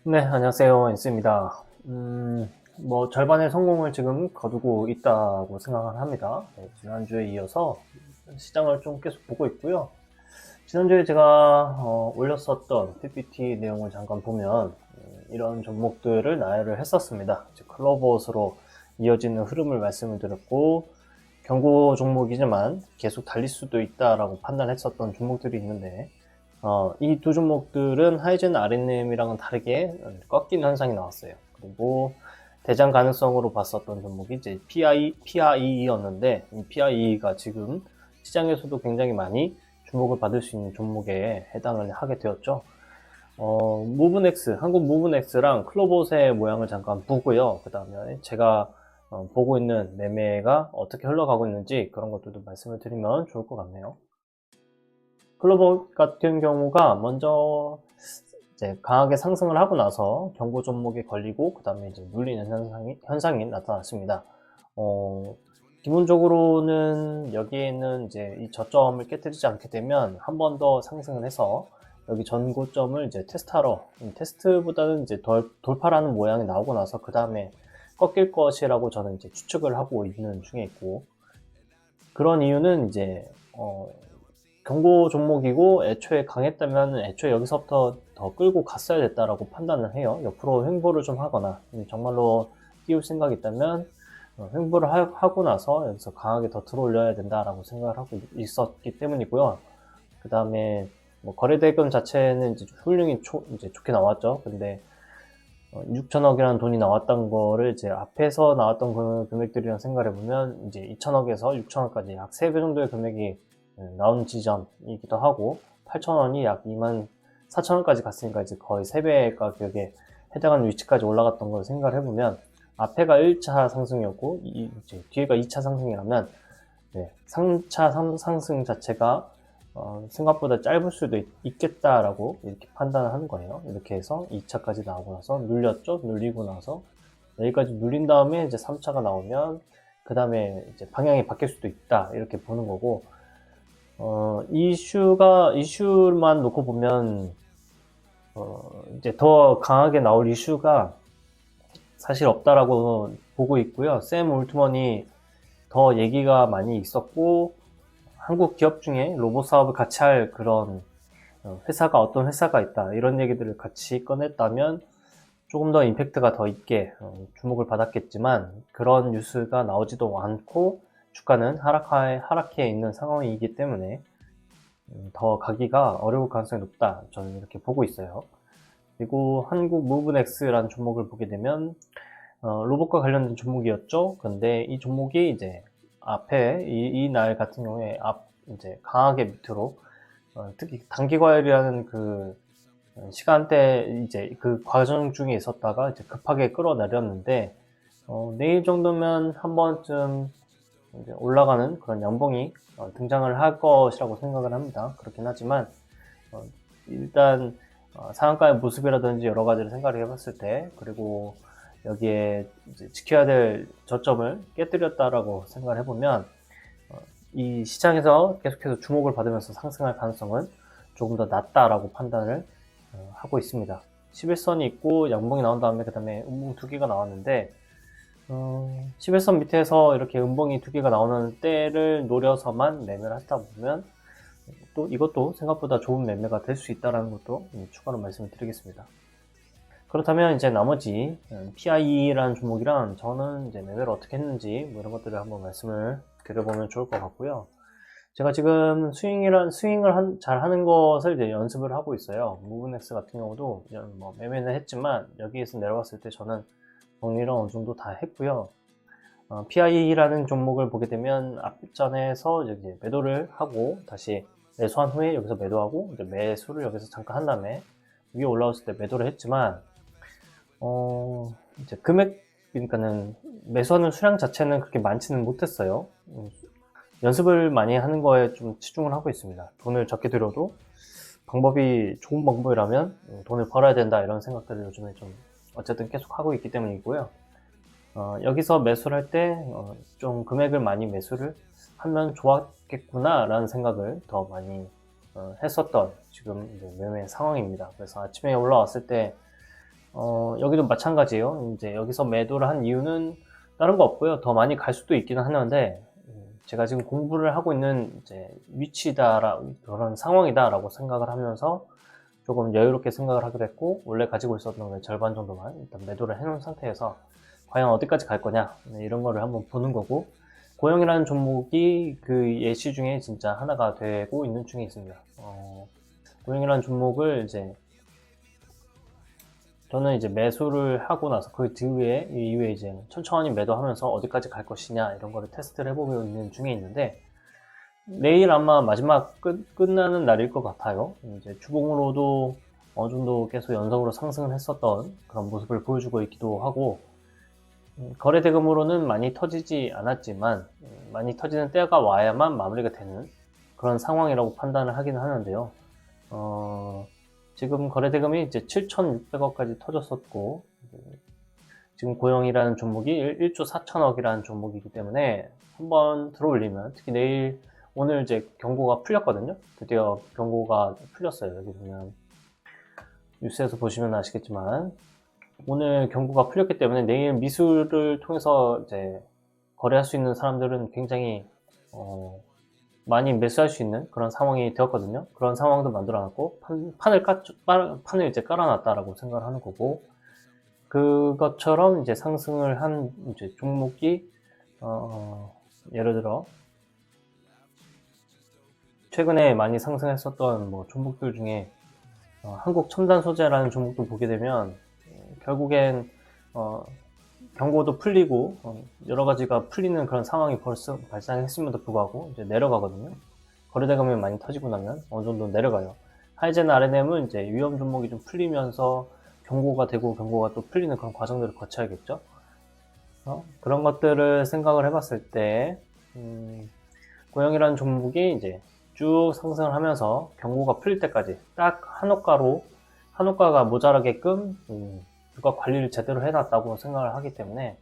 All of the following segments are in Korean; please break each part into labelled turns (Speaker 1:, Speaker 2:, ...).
Speaker 1: 네, 안녕하세요. 엔스입니다. 절반의 성공을 지금 거두고 있다고 생각을 합니다. 네, 지난주에 이어서 시장을 좀 계속 보고 있고요. 지난주에 제가 올렸었던 PPT 내용을 잠깐 보면 이런 종목들을 나열을 했었습니다. 클로버스로 이어지는 흐름을 말씀을 드렸고, 경고 종목이지만 계속 달릴 수도 있다라고 판단했었던 종목들이 있는데, 이 두 종목들은 하이젠 RNM이랑은 다르게 꺾이는 현상이 나왔어요. 그리고 대장 가능성으로 봤었던 종목이 이제 PIE였는데, 이 PIE가 지금 시장에서도 굉장히 많이 주목을 받을 수 있는 종목에 해당을 하게 되었죠. 무브넥스, 한국 무브넥스랑 클로봇의 모양을 잠깐 보고요. 그 다음에 제가 보고 있는 매매가 어떻게 흘러가고 있는지 그런 것들도 말씀을 드리면 좋을 것 같네요. 클로봇 같은 경우가 먼저 이제 강하게 상승을 하고 나서 경고 종목에 걸리고 그 다음에 이제 눌리는 현상이 나타났습니다. 기본적으로는 여기에는 이제 이 저점을 깨뜨리지 않게 되면 한 번 더 상승을 해서 여기 전고점을 이제 테스트보다는 이제 돌파라는 모양이 나오고 나서 그 다음에 꺾일 것이라고 저는 이제 추측을 하고 있는 중에 있고, 그런 이유는 이제 경고 종목이고 애초에 강했다면 애초에 여기서부터 더 끌고 갔어야 됐다라고 판단을 해요. 옆으로 횡보를 좀 하거나 정말로 띄울 생각이 있다면 횡보를 하고 나서 여기서 강하게 더 들어올려야 된다라고 생각을 하고 있었기 때문이고요. 그 다음에 거래대금 자체는 이제 훌륭히 이제 좋게 나왔죠. 근데 6천억이라는 돈이 나왔던 거를 이제 앞에서 나왔던 그 금액들이랑 생각해 보면 이제 2천억에서 6천억까지 약 3배 정도의 금액이 나온 지점이기도 하고, 8천원이 약 2만 4천원까지 갔으니까 이제 거의 3배 가격에 해당하는 위치까지 올라갔던 걸 생각을 해보면, 앞에가 1차 상승이었고 이제 뒤에가 2차 상승이라면 3차 상승 자체가 생각보다 짧을 수도 있겠다라고 이렇게 판단을 하는 거예요. 이렇게 해서 2차까지 나오고 나서 눌렸죠. 눌리고 나서 여기까지 눌린 다음에 이제 3차가 나오면 그 다음에 이제 방향이 바뀔 수도 있다, 이렇게 보는 거고, 이슈만 놓고 보면 이제 더 강하게 나올 이슈가 사실 없다라고 보고 있고요. 샘 올트먼이 더 얘기가 많이 있었고, 한국 기업 중에 로봇 사업을 같이 할 그런 회사가 어떤 회사가 있다, 이런 얘기들을 같이 꺼냈다면 조금 더 임팩트가 더 있게 주목을 받았겠지만, 그런 뉴스가 나오지도 않고 주가는 하락해 있는 상황이기 때문에 더 가기가 어려울 가능성이 높다, 저는 이렇게 보고 있어요. 그리고 한국 무브넥스라는 종목을 보게 되면 로봇과 관련된 종목이었죠. 근데 이 종목이 이제 앞에 이 날 같은 경우에 이제 강하게 밑으로 특히 단기 과열이라는 그 시간대 이제 그 과정 중에 있었다가 이제 급하게 끌어내렸는데, 내일 정도면 한 번쯤 이제 올라가는 그런 연봉이 등장을 할 것이라고 생각을 합니다. 그렇긴 하지만 일단 상한가의 모습이라든지 여러 가지를 생각을 해봤을 때, 그리고 여기에 이제 지켜야 될 저점을 깨뜨렸다라고 생각을 해보면 이 시장에서 계속해서 주목을 받으면서 상승할 가능성은 조금 더 낮다라고 판단을 하고 있습니다. 11선이 있고 양봉이 나온 다음에 그 다음에 음봉 2개가 나왔는데, 11선 밑에서 이렇게 음봉이 2개가 나오는 때를 노려서만 매매를 하다 보면 또 이것도 생각보다 좋은 매매가 될 수 있다는 것도 추가로 말씀을 드리겠습니다. 그렇다면 이제 나머지 PIE라는 종목이랑 저는 이제 매매를 어떻게 했는지 이런 것들을 한번 말씀을 드려보면 좋을 것 같고요. 제가 지금 스윙을 잘 하는 것을 이제 연습을 하고 있어요. 무브넥스 같은 경우도 매매는 했지만 여기에서 내려갔을 때 저는 정리를 어느 정도 다 했고요. PIE라는 종목을 보게 되면 앞전에서 이제 매도를 하고 다시 매수한 후에 여기서 매도하고 이제 매수를 여기서 잠깐 한 다음에 위에 올라왔을 때 매도를 했지만 이제 그러니까는 매수하는 수량 자체는 그렇게 많지는 못했어요. 연습을 많이 하는 거에 좀 치중을 하고 있습니다. 돈을 적게 들여도 좋은 방법이라면 돈을 벌어야 된다, 이런 생각들을 요즘에 좀 어쨌든 계속 하고 있기 때문이고요. 여기서 매수를 할 때 좀 금액을 많이 매수를 하면 좋았겠구나 라는 생각을 더 많이 했었던 지금 이제 매매 상황입니다. 그래서 아침에 올라왔을 때 여기도 마찬가지예요. 이제 여기서 매도를 한 이유는 다른 거 없고요. 더 많이 갈 수도 있기는 하는데, 제가 지금 공부를 하고 있는 이제 그런 상황이다라고 생각을 하면서 조금 여유롭게 생각을 하게 됐고, 원래 가지고 있었던 걸 절반 정도만 일단 매도를 해놓은 상태에서 과연 어디까지 갈 거냐, 이런 거를 한번 보는 거고, 고영이라는 종목이 그 예시 중에 진짜 하나가 되고 있는 중에 있습니다. 고영이라는 종목을 저는 이제 매수를 하고 나서 그 이후에 이제 천천히 매도하면서 어디까지 갈 것이냐 이런 거를 테스트를 해보고 있는 중에 있는데, 내일 아마 마지막 끝나는 날일 것 같아요. 이제 주봉으로도 어느 정도 계속 연속으로 상승을 했었던 그런 모습을 보여주고 있기도 하고, 거래 대금으로는 많이 터지지 않았지만 많이 터지는 때가 와야만 마무리가 되는 그런 상황이라고 판단을 하기는 하는데요. 지금 거래 대금이 이제 7,600억까지 터졌었고, 지금 고영이라는 종목이 1조 4천억이라는 종목이기 때문에 한번 들어올리면, 특히 오늘 이제 경고가 풀렸거든요. 드디어 경고가 풀렸어요. 여기 보면 뉴스에서 보시면 아시겠지만 오늘 경고가 풀렸기 때문에 내일 미수를 통해서 이제 거래할 수 있는 사람들은 굉장히 많이 매수할 수 있는 그런 상황이 되었거든요. 그런 상황도 만들어놨고 판을 이제 깔아놨다라고 생각을 하는 거고, 그것처럼 이제 상승을 한 이제 종목이 예를 들어 최근에 많이 상승했었던 뭐 종목들 중에 한국첨단소재라는 종목도 보게 되면 결국엔 경고도 풀리고 여러 가지가 풀리는 그런 상황이 벌써 발생했음에도 불구하고 이제 내려가거든요. 거래대금이 많이 터지고 나면 어느 정도 내려가요. 하이젠 RNM은 이제 위험 종목이 좀 풀리면서 경고가 되고 경고가 또 풀리는 그런 과정들을 거쳐야겠죠. 그런 것들을 생각을 해봤을 때 고영이라는 종목이 이제 쭉 상승을 하면서 경고가 풀릴 때까지 딱 한호가가 모자라게끔 누가 관리를 제대로 해놨다고 생각을 하기 때문에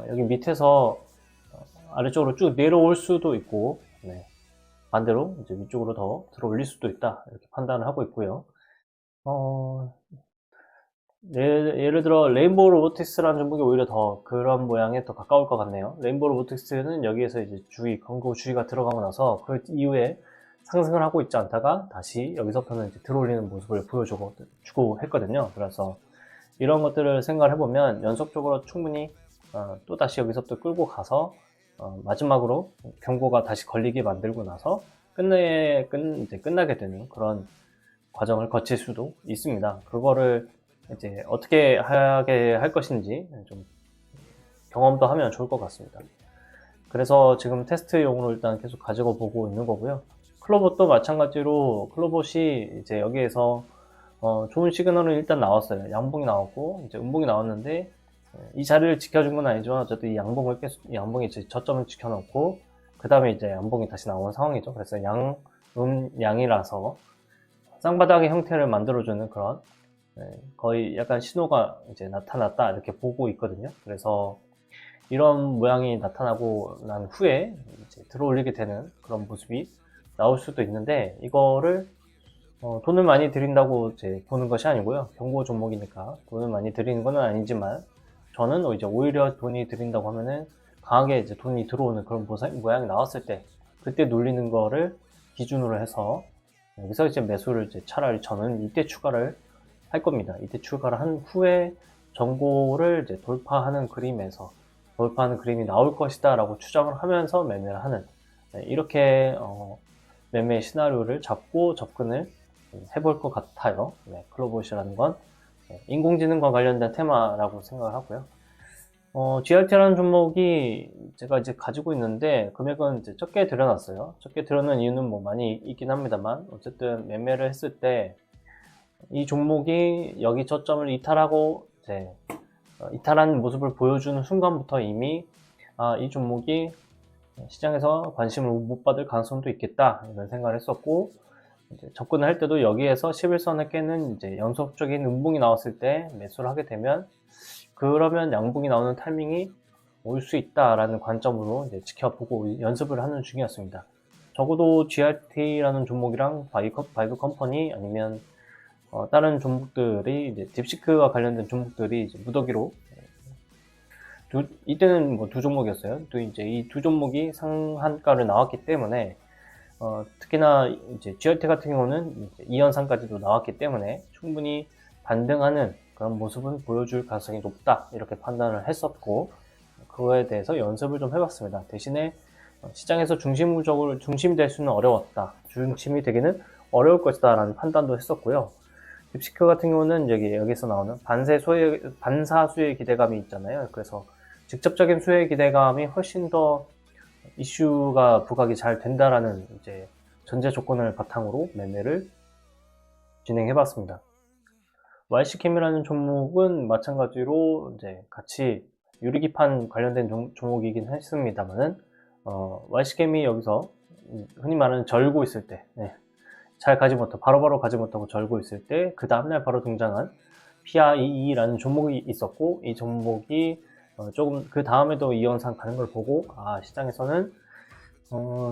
Speaker 1: 여기 밑에서 아래쪽으로 쭉 내려올 수도 있고, 반대로 이제 위쪽으로 더 들어 올릴 수도 있다, 이렇게 판단을 하고 있고요. 예를 들어 레인보우 로보틱스라는 종목이 오히려 더 그런 모양에 더 가까울 것 같네요. 레인보우 로보틱스는 여기에서 이제 경고 주의가 들어가고 나서 그 이후에 상승을 하고 있지 않다가 다시 여기서부터는 이제 들어올리는 모습을 보여주고 했거든요. 그래서 이런 것들을 생각을 해보면 연속적으로 충분히 또 다시 여기서부터 끌고 가서 마지막으로 경고가 다시 걸리게 만들고 나서 이제 끝나게 되는 그런 과정을 거칠 수도 있습니다. 그거를 이제 어떻게 하게 할 것인지 좀 경험도 하면 좋을 것 같습니다. 그래서 지금 테스트용으로 일단 계속 가지고 보고 있는 거고요. 클로봇도 마찬가지로 클로봇이 이제 여기에서 좋은 시그널은 일단 나왔어요. 양봉이 나왔고 이제 음봉이 나왔는데 이 자리를 지켜준 건 아니지만 어쨌든 이 양봉이 이제 저점을 지켜놓고 그 다음에 이제 양봉이 다시 나온 상황이죠. 그래서 양이라서 쌍바닥의 형태를 만들어주는 그런 거의 약간 신호가 이제 나타났다 이렇게 보고 있거든요. 그래서 이런 모양이 나타나고 난 후에 이제 들어올리게 되는 그런 모습이 나올 수도 있는데, 이거를 돈을 많이 들인다고 이제 보는 것이 아니고요. 경고 종목이니까 돈을 많이 들이는 건 아니지만, 저는 이제 오히려 돈이 들인다고 하면은 강하게 이제 돈이 들어오는 그런 모양이 나왔을 때 그때 눌리는 거를 기준으로 해서 여기서 이제 매수를 이제 차라리 저는 이때 추가를 할 겁니다. 이때 추가를 한 후에 전고를 이제 돌파하는 그림이 나올 것이다 라고 추정을 하면서 매매를 하는, 이렇게 매매 시나리오를 잡고 접근을 해볼 것 같아요. 클로봇이라는 건 인공지능과 관련된 테마라고 생각을 하고요. GRT라는 종목이 제가 이제 가지고 있는데 금액은 이제 적게 들여놨어요. 적게 들여놓은 이유는 뭐 많이 있긴 합니다만, 어쨌든 매매를 했을 때 이 종목이 여기 저점을 이탈하고 이제 이탈한 모습을 보여주는 순간부터 이미 이 종목이 시장에서 관심을 못 받을 가능성도 있겠다 이런 생각을 했었고, 이제 접근을 할 때도 여기에서 11선을 깨는 이제 연속적인 음봉이 나왔을 때 매수를 하게 되면 그러면 양봉이 나오는 타이밍이 올 수 있다라는 관점으로 이제 지켜보고 연습을 하는 중이었습니다. 적어도 GRT라는 종목이랑 바이크 컴퍼니 아니면 다른 종목들이 이제 딥시크와 관련된 종목들이 이제 무더기로 이때는 뭐 두 종목이었어요. 또 이제 이 두 종목이 상한가를 나왔기 때문에 특히나 이제 GRT 같은 경우는 이제 2연상까지도 나왔기 때문에 충분히 반등하는 그런 모습을 보여줄 가능성이 높다 이렇게 판단을 했었고, 그거에 대해서 연습을 좀 해봤습니다. 대신에 시장에서 중심이 될 수는 어려웠다. 중심이 되기는 어려울 것이다 라는 판단도 했었고요. 딥시크 같은 경우는 여기서 나오는 반사 수의 기대감이 있잖아요. 그래서 직접적인 수의 기대감이 훨씬 더 이슈가 부각이 잘 된다라는 이제 전제 조건을 바탕으로 매매를 진행해봤습니다. YC캠이라는 종목은 마찬가지로 이제 같이 유리기판 관련된 종목이긴 했습니다만은 YC캠이 여기서 흔히 말하는 절고 있을 때, 잘 가지 못하고 바로바로 가지 못하고 절고 있을 때 그 다음날 바로 등장한 PIE라는 종목이 있었고, 이 종목이 조금 그 다음에도 이연상 가는 걸 보고 시장에서는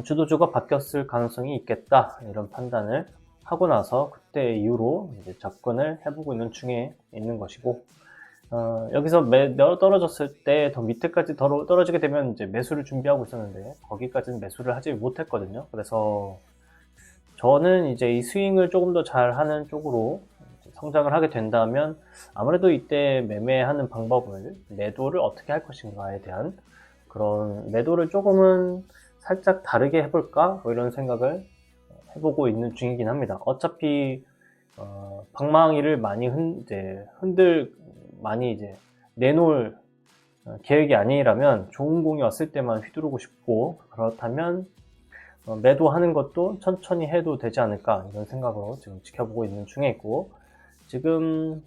Speaker 1: 주도주가 바뀌었을 가능성이 있겠다 이런 판단을 하고 나서 그때 이후로 이제 접근을 해보고 있는 중에 있는 것이고, 여기서 떨어졌을 때 더 밑에까지 떨어지게 되면 이제 매수를 준비하고 있었는데 거기까지는 매수를 하지 못했거든요. 그래서 저는 이제 이 스윙을 조금 더 잘하는 쪽으로 성장을 하게 된다면 아무래도 이때 매매하는 방법을, 매도를 어떻게 할 것인가에 대한 그런 매도를 조금은 살짝 다르게 해볼까 뭐 이런 생각을 해보고 있는 중이긴 합니다. 어차피 방망이를 많이 많이 이제 내놓을 계획이 아니라면 좋은 공이 왔을 때만 휘두르고 싶고, 그렇다면 매도하는 것도 천천히 해도 되지 않을까 이런 생각으로 지금 지켜보고 있는 중에 있고, 지금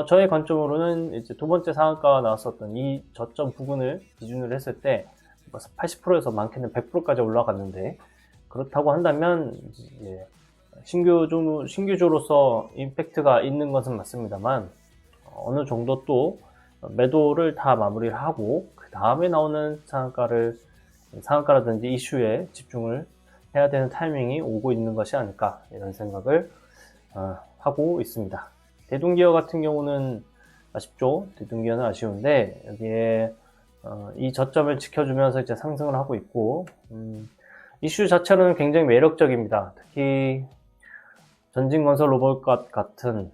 Speaker 1: 저의 관점으로는 이제 두 번째 상한가가 나왔었던 이 저점 부근을 기준으로 했을 때 80%에서 많게는 100%까지 올라갔는데, 그렇다고 한다면 이제 신규주로서 임팩트가 있는 것은 맞습니다만 어느 정도 또 매도를 다 마무리를 하고 그 다음에 나오는 상한가라든지 이슈에 집중을 해야 되는 타이밍이 오고 있는 것이 아닐까 이런 생각을 하고 있습니다. 대동기어 같은 경우는 아쉽죠. 대동기어는 아쉬운데 여기에 이 저점을 지켜주면서 이제 상승을 하고 있고, 이슈 자체는 굉장히 매력적입니다. 특히 전진건설 로봇 같은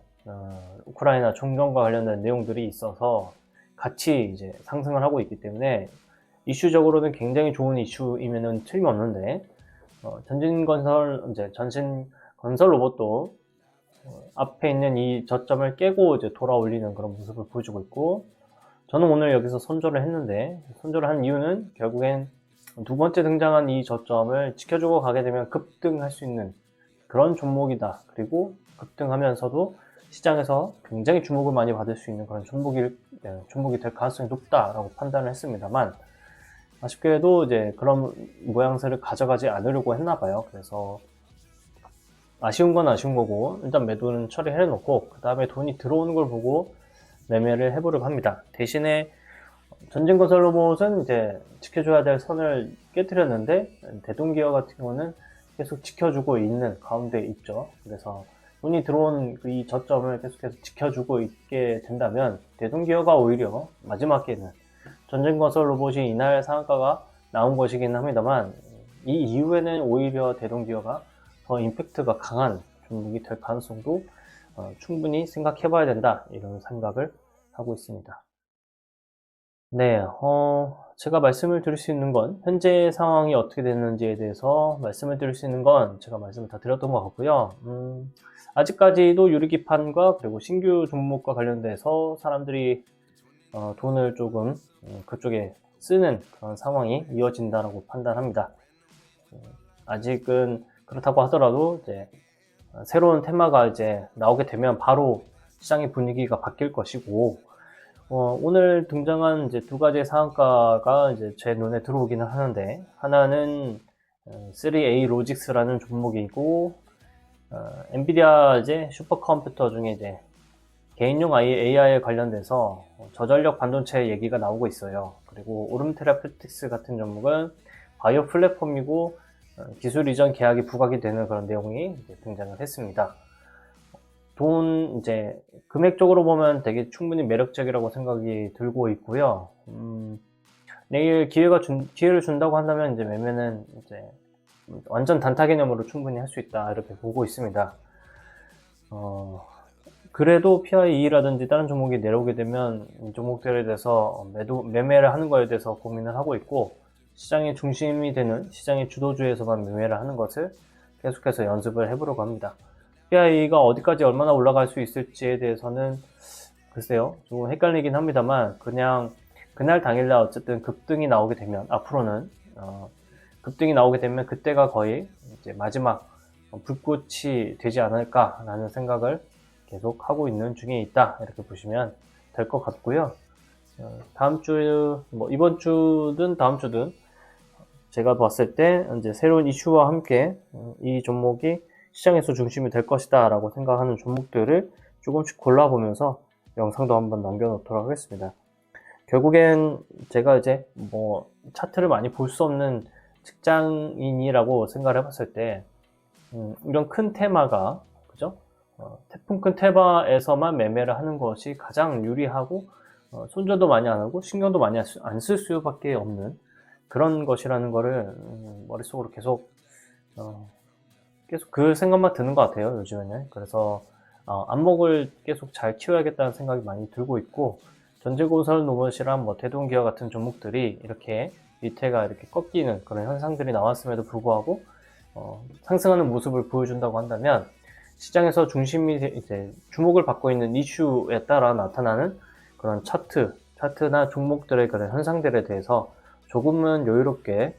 Speaker 1: 우크라이나 총전과 관련된 내용들이 있어서 같이 이제 상승을 하고 있기 때문에 이슈적으로는 굉장히 좋은 이슈이면은 틀림없는데, 전신 건설 로봇도 앞에 있는 이 저점을 깨고 이제 돌아 올리는 그런 모습을 보여주고 있고, 저는 오늘 여기서 손절을 했는데, 손절을 한 이유는 결국엔 두 번째 등장한 이 저점을 지켜주고 가게 되면 급등할 수 있는 그런 종목이다. 그리고 급등하면서도 시장에서 굉장히 주목을 많이 받을 수 있는 그런 종목이 될 가능성이 높다라고 판단을 했습니다만, 아쉽게도 이제 그런 모양새를 가져가지 않으려고 했나 봐요. 그래서 아쉬운 건 아쉬운 거고 일단 매도는 처리해 놓고 그 다음에 돈이 들어오는 걸 보고 매매를 해보려고 합니다. 대신에 전진건설 로봇은 이제 지켜줘야 될 선을 깨뜨렸는데 대동기어 같은 경우는 계속 지켜주고 있는 가운데 있죠. 그래서 돈이 들어온 이 저점을 계속해서 지켜주고 있게 된다면 대동기어가 오히려 마지막에는 전진건설 로봇이 이날 상한가가 나온 것이긴 합니다만 이 이후에는 오히려 대동기어가 더 임팩트가 강한 종목이 될 가능성도 충분히 생각해 봐야 된다 이런 생각을 하고 있습니다. 네, 제가 말씀을 드릴 수 있는 건 현재 상황이 어떻게 됐는지에 대해서 말씀을 드릴 수 있는 건 제가 말씀을 다 드렸던 것 같고요. 아직까지도 유리기판과 그리고 신규 종목과 관련돼서 사람들이 돈을 조금 그쪽에 쓰는 그런 상황이 이어진다라고 판단합니다. 아직은 그렇다고 하더라도 이제 새로운 테마가 이제 나오게 되면 바로 시장의 분위기가 바뀔 것이고, 오늘 등장한 이제 두 가지의 상한가가 이제 제 눈에 들어오기는 하는데, 하나는 3A 로직스라는 종목이고, 엔비디아 이제 슈퍼컴퓨터 중에 이제 개인용 AI에 관련돼서 저전력 반도체 얘기가 나오고 있어요. 그리고 오름 테라퓨틱스 같은 종목은 바이오 플랫폼이고 기술 이전 계약이 부각이 되는 그런 내용이 이제 등장을 했습니다. 이제 금액적으로 보면 되게 충분히 매력적이라고 생각이 들고 있고요. 내일 기회를 준다고 한다면 이제 매매는 이제 완전 단타 개념으로 충분히 할 수 있다 이렇게 보고 있습니다. 그래도 PIE라든지 다른 종목이 내려오게 되면 이 종목들에 대해서 매매를 하는 거에 대해서 고민을 하고 있고, 시장의 중심이 되는 시장의 주도주에서만 매매를 하는 것을 계속해서 연습을 해보려고 합니다. PIE가 어디까지 얼마나 올라갈 수 있을지에 대해서는 글쎄요, 좀 헷갈리긴 합니다만, 그냥 그날 당일날 어쨌든 급등이 나오게 되면, 앞으로는 급등이 나오게 되면 그때가 거의 이제 마지막 불꽃이 되지 않을까라는 생각을 계속 하고 있는 중에 있다 이렇게 보시면 될 것 같고요. 다음 주, 이번 주든 다음 주든 제가 봤을 때 이제 새로운 이슈와 함께 이 종목이 시장에서 중심이 될 것이다 라고 생각하는 종목들을 조금씩 골라보면서 영상도 한번 남겨놓도록 하겠습니다. 결국엔 제가 이제 차트를 많이 볼 수 없는 직장인이라고 생각을 해봤을 때 이런 큰 테마가, 그죠? 태풍 큰 테마에서만 매매를 하는 것이 가장 유리하고 손절도 많이 안 하고 신경도 많이 안 쓸 수밖에 없는 그런 것이라는 거를 머릿속으로 계속 그 생각만 드는 것 같아요, 요즘에는. 그래서 안목을 계속 잘 키워야겠다는 생각이 많이 들고 있고, 전재건설, 노무시랑 대동기업 같은 종목들이 이렇게 밑에가 이렇게 꺾이는 그런 현상들이 나왔음에도 불구하고 상승하는 모습을 보여준다고 한다면, 시장에서 중심이 이제 주목을 받고 있는 이슈에 따라 나타나는 그런 차트나 종목들의 그런 현상들에 대해서 조금은 여유롭게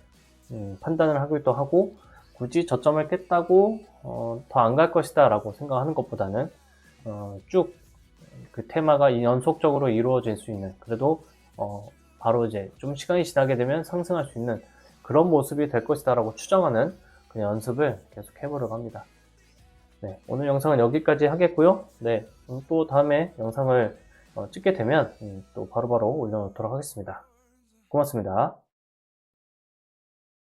Speaker 1: 판단을 하기도 하고, 굳이 저점을 깼다고 더 안 갈 것이다 라고 생각하는 것보다는 쭉 그 테마가 연속적으로 이루어질 수 있는, 그래도 바로 이제 좀 시간이 지나게 되면 상승할 수 있는 그런 모습이 될 것이다 라고 추정하는 그 연습을 계속 해보려고 합니다. 네, 오늘 영상은 여기까지 하겠고요. 네, 또 다음에 영상을 찍게 되면 또 바로바로 올려놓도록 하겠습니다. 고맙습니다.